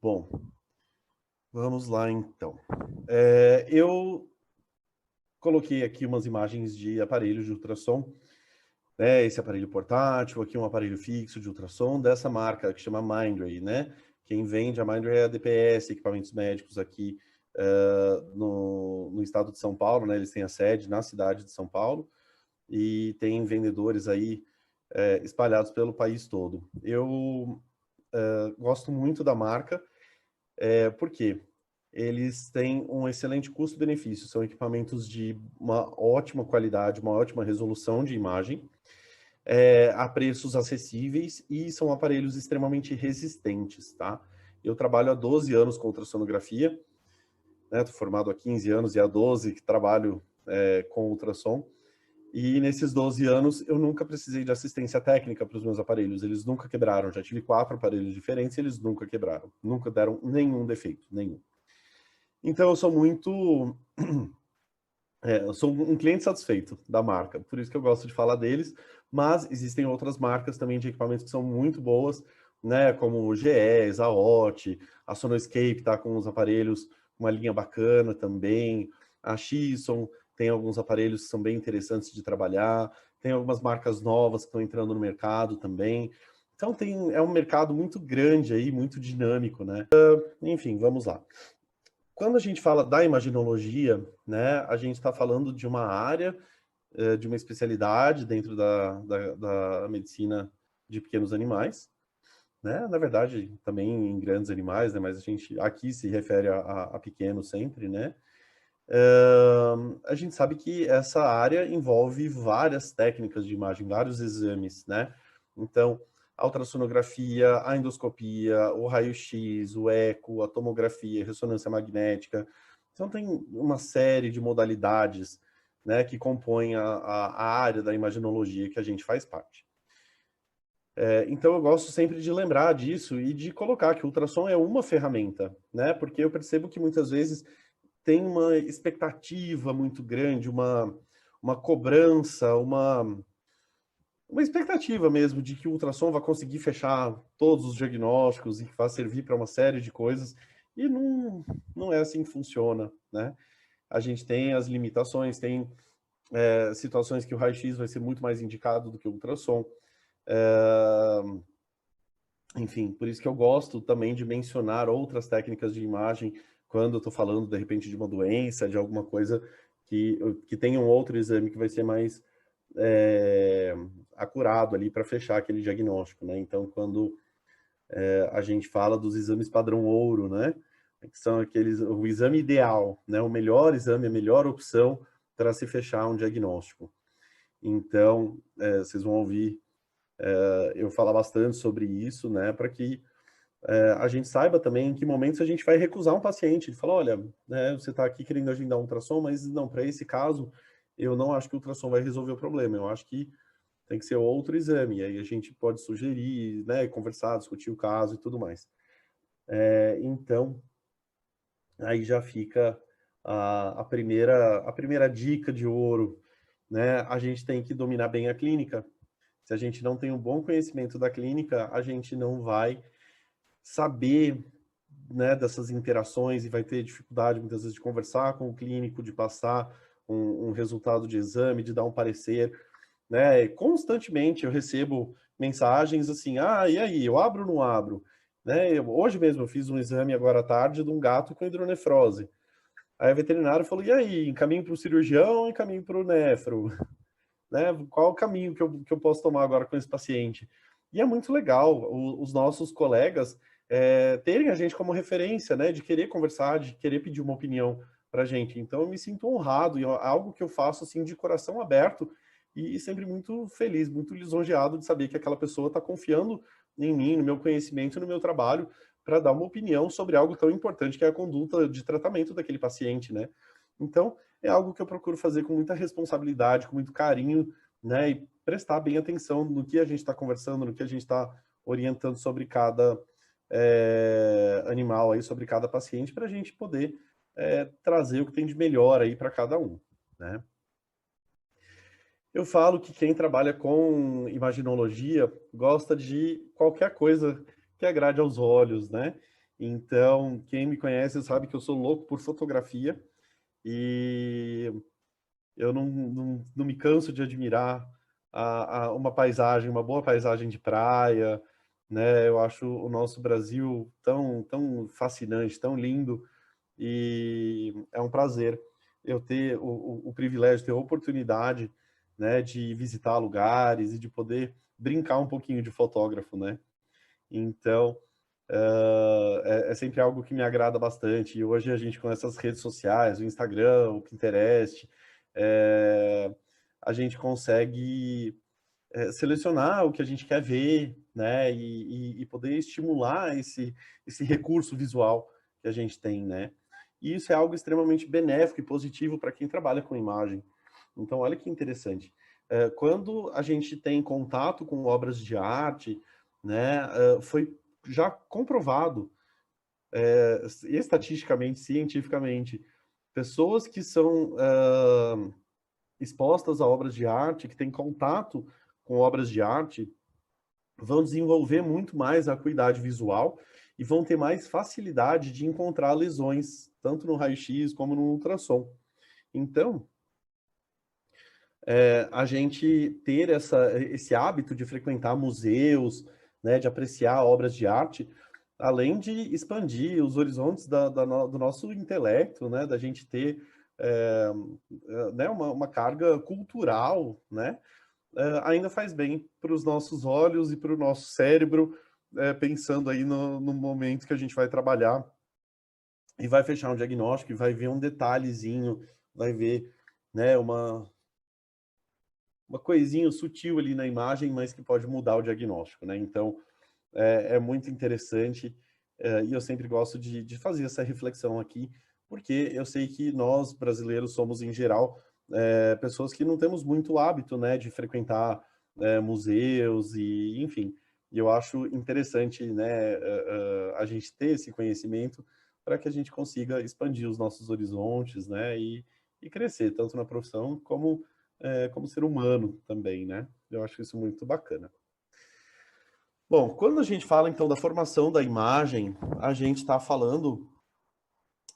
Bom, vamos lá então. Eu coloquei aqui umas imagens de aparelhos de ultrassom, né? Esse aparelho portátil, aqui um aparelho fixo de ultrassom dessa marca que chama Mindray, né? Quem vende a Mindray é a DPS, equipamentos médicos aqui no estado de São Paulo, né? Eles têm a sede na cidade de São Paulo e tem vendedores aí espalhados pelo país todo. Eu gosto muito da marca. Por quê? Eles têm um excelente custo-benefício, são equipamentos de uma ótima qualidade, uma ótima resolução de imagem, a preços acessíveis e são aparelhos extremamente resistentes, tá? Eu trabalho há 12 anos com ultrassonografia, né? Tô formado há 15 anos e há 12 que trabalho com ultrassom, e nesses 12 anos eu nunca precisei de assistência técnica para os meus aparelhos, eles nunca quebraram, já tive 4 aparelhos diferentes e eles nunca quebraram, nunca deram nenhum defeito, nenhum. Então eu sou muito... eu sou um cliente satisfeito da marca, por isso que eu gosto de falar deles, mas existem outras marcas também de equipamentos que são muito boas, né, como o GE, a OT, a Sonoscape tá com os aparelhos, uma linha bacana também, a Xison tem alguns aparelhos que são bem interessantes de trabalhar, tem algumas marcas novas que estão entrando no mercado também, então é um mercado muito grande aí, muito dinâmico, né? Enfim, vamos lá. Quando a gente fala da imaginologia, né, a gente está falando de uma área, de uma especialidade dentro da medicina de pequenos animais, né? Na verdade, também em grandes animais, né? Mas a gente aqui se refere a pequenos sempre, né? A gente sabe que essa área envolve várias técnicas de imagem, vários exames, né? Então, a ultrassonografia, a endoscopia, o raio-x, o eco, a tomografia, a ressonância magnética. Então, tem uma série de modalidades, né, que compõem a área da imaginologia que a gente faz parte. Então, eu gosto sempre de lembrar disso e de colocar que o ultrassom é uma ferramenta, né? Porque eu percebo que muitas vezes tem uma expectativa muito grande, uma cobrança, uma expectativa mesmo de que o ultrassom vai conseguir fechar todos os diagnósticos e que vai servir para uma série de coisas, e não é assim que funciona, né? A gente tem as limitações, tem situações que o raio-x vai ser muito mais indicado do que o ultrassom. Enfim, por isso que eu gosto também de mencionar outras técnicas de imagem quando eu estou falando, de repente, de uma doença, de alguma coisa que tenha um outro exame que vai ser mais acurado ali para fechar aquele diagnóstico, né? Então, quando a gente fala dos exames padrão ouro, né? Que são o exame ideal, né? O melhor exame, a melhor opção para se fechar um diagnóstico. Então, vocês vão ouvir eu falar bastante sobre isso, né? Para que a gente saiba também em que momentos a gente vai recusar um paciente. Ele fala, olha, né, você está aqui querendo agendar um ultrassom, mas não, para esse caso, eu não acho que o ultrassom vai resolver o problema. Eu acho que tem que ser outro exame. E aí a gente pode sugerir, né, conversar, discutir o caso e tudo mais. Então, aí já fica a primeira dica de ouro, né? A gente tem que dominar bem a clínica. Se a gente não tem um bom conhecimento da clínica, a gente não vai saber, né, dessas interações e vai ter dificuldade muitas vezes de conversar com o clínico, de passar um resultado de exame, de dar um parecer, né? E constantemente eu recebo mensagens assim, e aí, eu abro ou não abro? Né? Hoje mesmo eu fiz um exame agora à tarde de um gato com hidronefrose. Aí o veterinário falou, e aí, encaminho para o cirurgião ou encaminho para o nefro? Né? Qual o caminho que eu posso tomar agora com esse paciente? E é muito legal os nossos colegas terem a gente como referência, né? De querer conversar, de querer pedir uma opinião para a gente. Então, eu me sinto honrado e é algo que eu faço assim de coração aberto e sempre muito feliz, muito lisonjeado de saber que aquela pessoa está confiando em mim, no meu conhecimento, no meu trabalho, para dar uma opinião sobre algo tão importante que é a conduta de tratamento daquele paciente, né? Então, é algo que eu procuro fazer com muita responsabilidade, com muito carinho, né? E prestar bem atenção no que a gente está conversando, no que a gente está orientando sobre cada animal aí, sobre cada paciente, para a gente poder trazer o que tem de melhor aí para cada um, né? Eu falo que quem trabalha com imaginologia gosta de qualquer coisa que agrade aos olhos, né? Então, quem me conhece sabe que eu sou louco por fotografia e eu não me canso de admirar uma paisagem, uma boa paisagem de praia, né? Eu acho o nosso Brasil tão fascinante, tão lindo, e é um prazer eu ter o privilégio, ter a oportunidade, né, de visitar lugares e de poder brincar um pouquinho de fotógrafo, né? Então, é sempre algo que me agrada bastante. E hoje a gente com essas redes sociais, o Instagram, o Pinterest, é, a gente consegue selecionar o que a gente quer ver, né? E poder estimular esse recurso visual que a gente tem, né? E isso é algo extremamente benéfico e positivo para quem trabalha com imagem. Então, olha que interessante. Quando a gente tem contato com obras de arte, né, foi já comprovado, estatisticamente, cientificamente, pessoas que são expostas a obras de arte, que têm contato com obras de arte, vão desenvolver muito mais a acuidade visual e vão ter mais facilidade de encontrar lesões, tanto no raio-x como no ultrassom. Então, a gente ter esse hábito de frequentar museus, né, de apreciar obras de arte, além de expandir os horizontes do nosso intelecto, né, da gente ter né, uma carga cultural, né, ainda faz bem para os nossos olhos e para o nosso cérebro, pensando aí no momento que a gente vai trabalhar e vai fechar um diagnóstico e vai ver um detalhezinho, vai ver, né, uma coisinha sutil ali na imagem, mas que pode mudar o diagnóstico, né? Então, é muito interessante, e eu sempre gosto de fazer essa reflexão aqui, porque eu sei que nós, brasileiros, somos, em geral, pessoas que não temos muito hábito, né, de frequentar museus e, enfim, e eu acho interessante, né, a gente ter esse conhecimento para que a gente consiga expandir os nossos horizontes, né, e crescer, tanto na profissão como ser humano também, né? Eu acho isso muito bacana. Bom, quando a gente fala então da formação da imagem, a gente está falando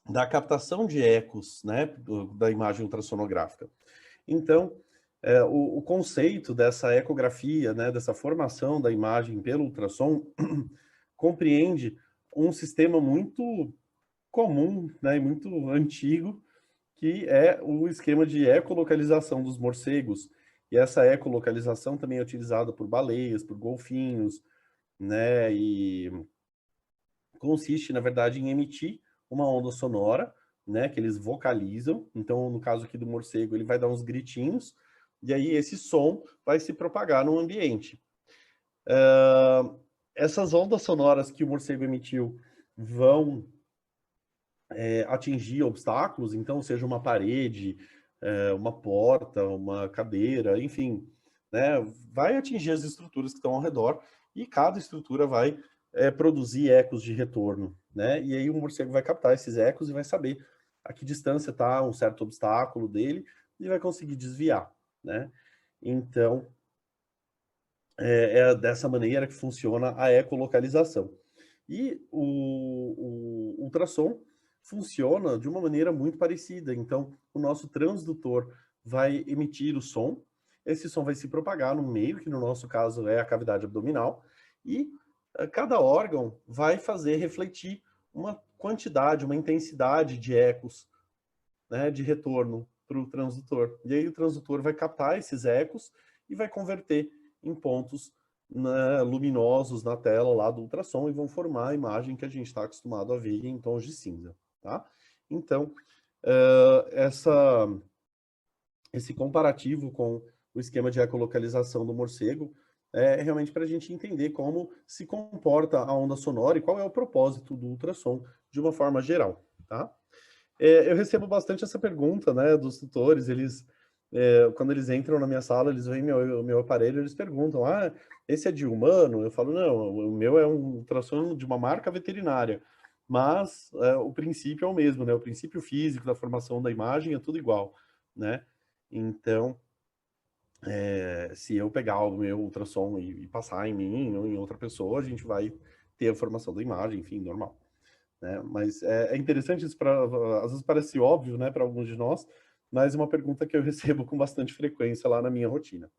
da captação de ecos, né, da imagem ultrassonográfica. Então, o conceito dessa ecografia, né, dessa formação da imagem pelo ultrassom, compreende um sistema muito comum, né, e muito antigo, que é o esquema de ecolocalização dos morcegos. E essa ecolocalização também é utilizada por baleias, por golfinhos, né, e consiste, na verdade, em emitir uma onda sonora, né, que eles vocalizam. Então, no caso aqui do morcego, ele vai dar uns gritinhos, e aí esse som vai se propagar no ambiente. Essas ondas sonoras que o morcego emitiu vão atingir obstáculos, então, seja uma parede, uma porta, uma cadeira, enfim, né, vai atingir as estruturas que estão ao redor, e cada estrutura vai produzir ecos de retorno, né? E aí o morcego vai captar esses ecos e vai saber a que distância está um certo obstáculo dele e vai conseguir desviar, né? Então, é dessa maneira que funciona a ecolocalização. E o ultrassom funciona de uma maneira muito parecida. Então, o nosso transdutor vai emitir o som, esse som vai se propagar no meio, que no nosso caso é a cavidade abdominal, e cada órgão vai fazer refletir uma quantidade, uma intensidade de ecos, né, de retorno para o transdutor. E aí o transdutor vai captar esses ecos e vai converter em pontos, né, luminosos na tela lá do ultrassom e vão formar a imagem que a gente está acostumado a ver em tons de cinza, tá? Então, esse comparativo com o esquema de ecolocalização do morcego é realmente para a gente entender como se comporta a onda sonora e qual é o propósito do ultrassom de uma forma geral, tá? Eu recebo bastante essa pergunta, né, dos tutores, quando eles entram na minha sala, eles veem meu aparelho, eles perguntam, esse é de humano? Eu falo, não, o meu é um ultrassom de uma marca veterinária, mas o princípio é o mesmo, né, o princípio físico da formação da imagem é tudo igual, né, então, se eu pegar o meu ultrassom e passar em mim ou em outra pessoa, a gente vai ter a formação da imagem, enfim, normal. né? Mas é interessante isso, às vezes parece óbvio, né, para alguns de nós, mas é uma pergunta que eu recebo com bastante frequência lá na minha rotina.